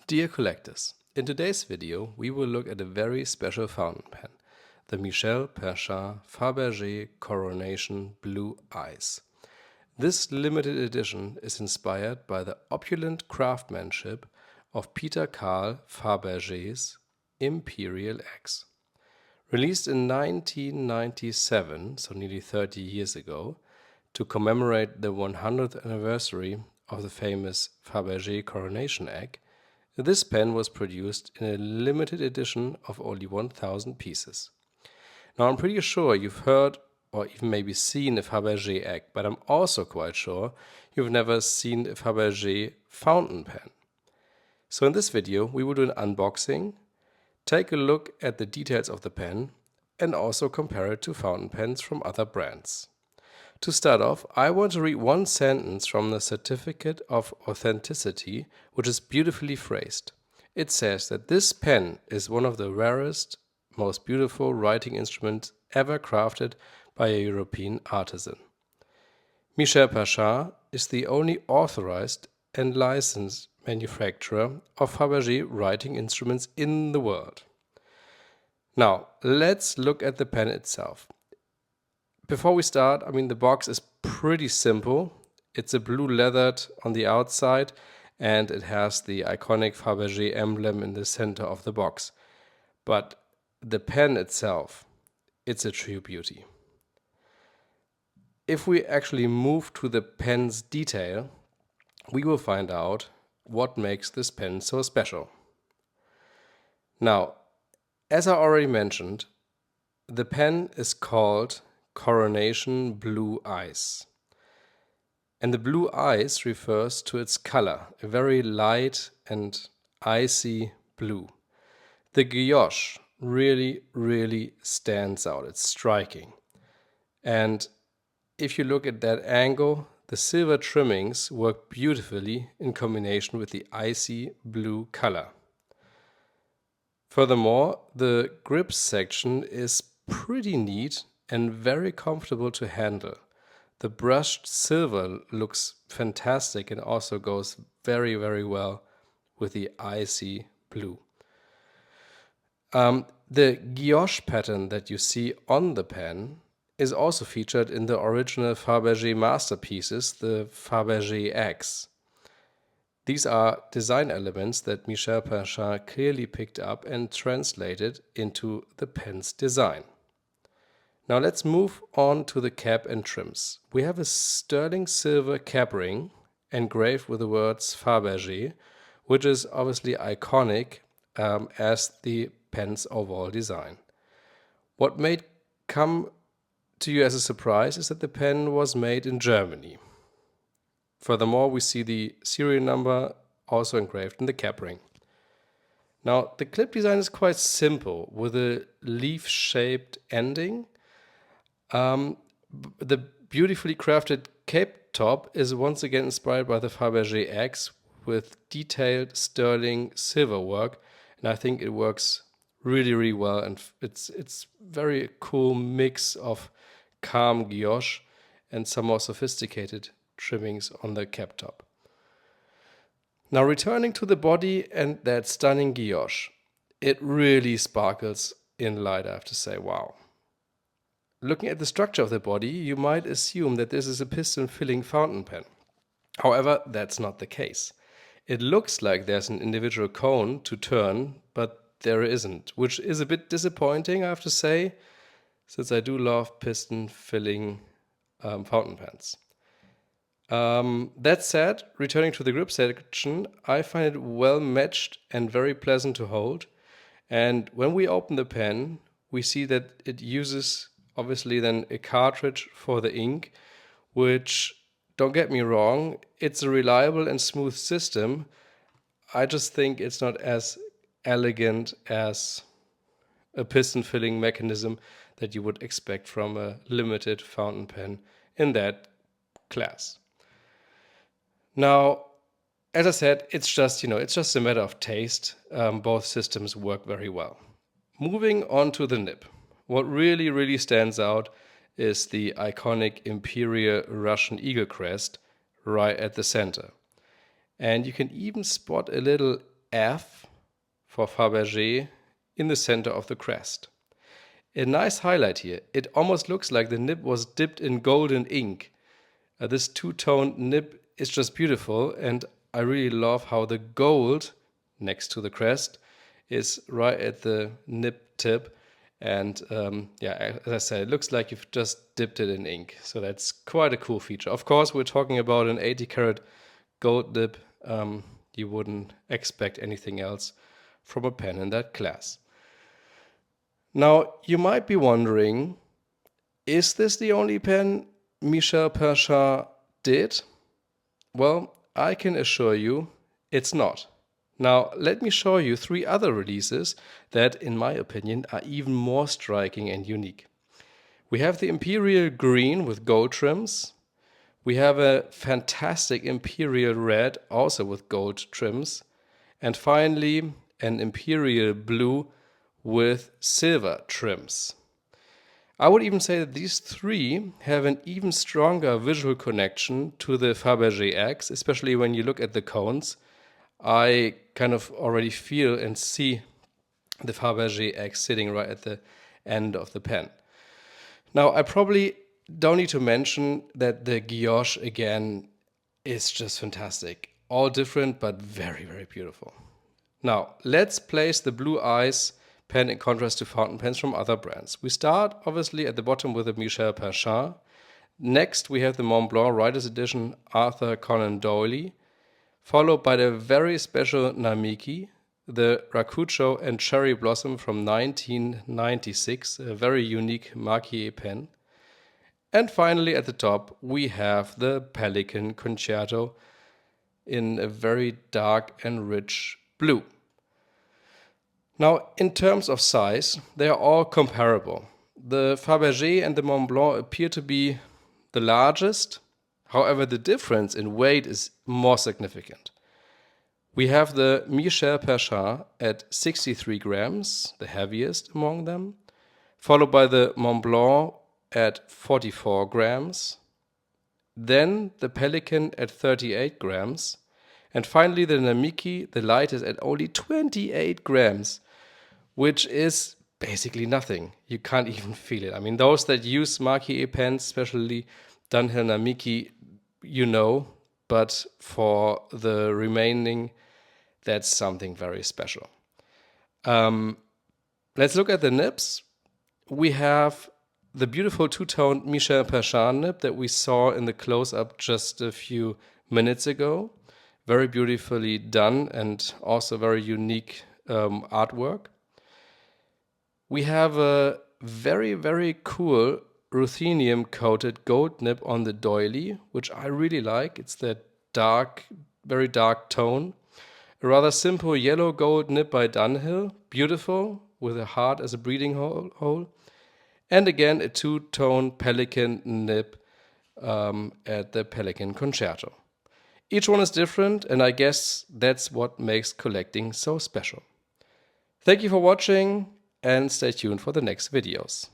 Dear collectors, in today's video we will look at a very special fountain pen, the Michel Perchin Fabergé Coronation Blue Ice. This limited edition is inspired by the opulent craftsmanship of Peter Carl Fabergé's Imperial Eggs. Released in 1997, so nearly 30 years ago, to commemorate the 100th anniversary of the famous Fabergé Coronation egg, this pen was produced in a limited edition of only 1,000 pieces. Now, I'm pretty sure you've heard or even maybe seen a Fabergé egg, but I'm also quite sure you've never seen a Fabergé fountain pen. So in this video, we will do an unboxing, take a look at the details of the pen, and also compare it to fountain pens from other brands. To start off, I want to read one sentence from the Certificate of Authenticity, which is beautifully phrased. It says that this pen is one of the rarest, most beautiful writing instruments ever crafted by a European artisan. Michel Perchin is the only authorized and licensed manufacturer of Fabergé writing instruments in the world. Now, let's look at the pen itself. Before we start, the box is pretty simple. It's a blue leathered on the outside, and it has the iconic Fabergé emblem in the center of the box. But the pen itself, it's a true beauty. If we actually move to the pen's detail, we will find out what makes this pen so special. Now, as I already mentioned, the pen is called Coronation Blue Ice. And the blue ice refers to its color, a very light and icy blue. The guilloche really stands out. It's striking. And if you look at that angle, the silver trimmings work beautifully in combination with the icy blue color. Furthermore, the grip section is pretty neat and very comfortable to handle. The brushed silver looks fantastic and also goes very well with the icy blue. The guilloche pattern that you see on the pen is also featured in the original Fabergé masterpieces, the Fabergé Eggs. These are design elements that Michel Perchin clearly picked up and translated into the pen's design. Now let's move on to the cap and trims. We have a sterling silver cap ring engraved with the words Fabergé, which is obviously iconic as the pen's overall design. What may come to you as a surprise is that the pen was made in Germany. Furthermore, we see the serial number also engraved in the cap ring. Now, the clip design is quite simple with a leaf-shaped ending. The beautifully crafted cape top is once again inspired by the Fabergé eggs with detailed sterling silver work, and I think it works really well, and it's very cool mix of calm guilloche and some more sophisticated trimmings on the cap top. Now returning to the body and that stunning guilloche, it really sparkles in light, I have to say, wow. Looking at the structure of the body, you might assume that this is a piston-filling fountain pen. However, that's not the case. It looks like there's an individual cone to turn, but there isn't, which is a bit disappointing, I have to say, since I do love piston-filling fountain pens. That said, returning to the grip section, I find it well matched and very pleasant to hold. And when we open the pen, we see that it uses obviously then a cartridge for the ink, which, don't get me wrong, it's a reliable and smooth system. I just think it's not as elegant as a piston filling mechanism that you would expect from a limited fountain pen in that class. Now, as I said, it's just a matter of taste. Both systems work very well. Moving on to the nib. What really stands out is the iconic Imperial Russian Eagle crest right at the center. And you can even spot a little F for Fabergé in the center of the crest. A nice highlight here, it almost looks like the nib was dipped in golden ink. This two-toned nib is just beautiful, and I really love how the gold next to the crest is right at the nib tip. And yeah, as I said, it looks like you've just dipped it in ink. So that's quite a cool feature. Of course, we're talking about an 80 karat gold nib. You wouldn't expect anything else from a pen in that class. Now, you might be wondering, is this the only pen Michel Perchin did? Well, I can assure you it's not. Now, let me show you 3 other releases that, in my opinion, are even more striking and unique. We have the Imperial Green with gold trims. We have a fantastic Imperial Red, also with gold trims. And finally, an Imperial Blue with silver trims. I would even say that these 3 have an even stronger visual connection to the Fabergé Eggs, especially when you look at the cones. I kind of already feel and see the Fabergé Eggs sitting right at the end of the pen. Now, I probably don't need to mention that the Guilloché again is just fantastic. All different, but very, very beautiful. Now, let's place the Blue Eyes pen in contrast to fountain pens from other brands. We start obviously at the bottom with the Michel Perchin. Next we have the Montblanc Writer's Edition Arthur Conan Doyle, followed by the very special Namiki, the Rakucho and Cherry Blossom from 1996, a very unique marquee pen. And finally at the top we have the Pelikan Concerto in a very dark and rich blue. Now, in terms of size, they are all comparable. The Fabergé and the Montblanc appear to be the largest. However, the difference in weight is more significant. We have the Michel Perchin at 63 grams, the heaviest among them, followed by the Montblanc at 44 grams, then the Pelikan at 38 grams, and finally the Namiki, the lightest, at only 28 grams. Which is basically nothing. You can't even feel it. I mean, those that use marquee pens, especially Dunhill Namiki, you know, but for the remaining, that's something very special. Let's look at the nibs. We have the beautiful two-toned Michel Perchin nib that we saw in the close-up just a few minutes ago. Very beautifully done and also very unique artwork. We have a very, very cool ruthenium-coated gold nib on the doily, which I really like. It's that dark, very dark tone. A rather simple yellow gold nib by Dunhill, beautiful, with a heart as a breathing hole. And again, a two-tone Pelikan nib at the Pelikan Concerto. Each one is different, and I guess that's what makes collecting so special. Thank you for watching, and stay tuned for the next videos.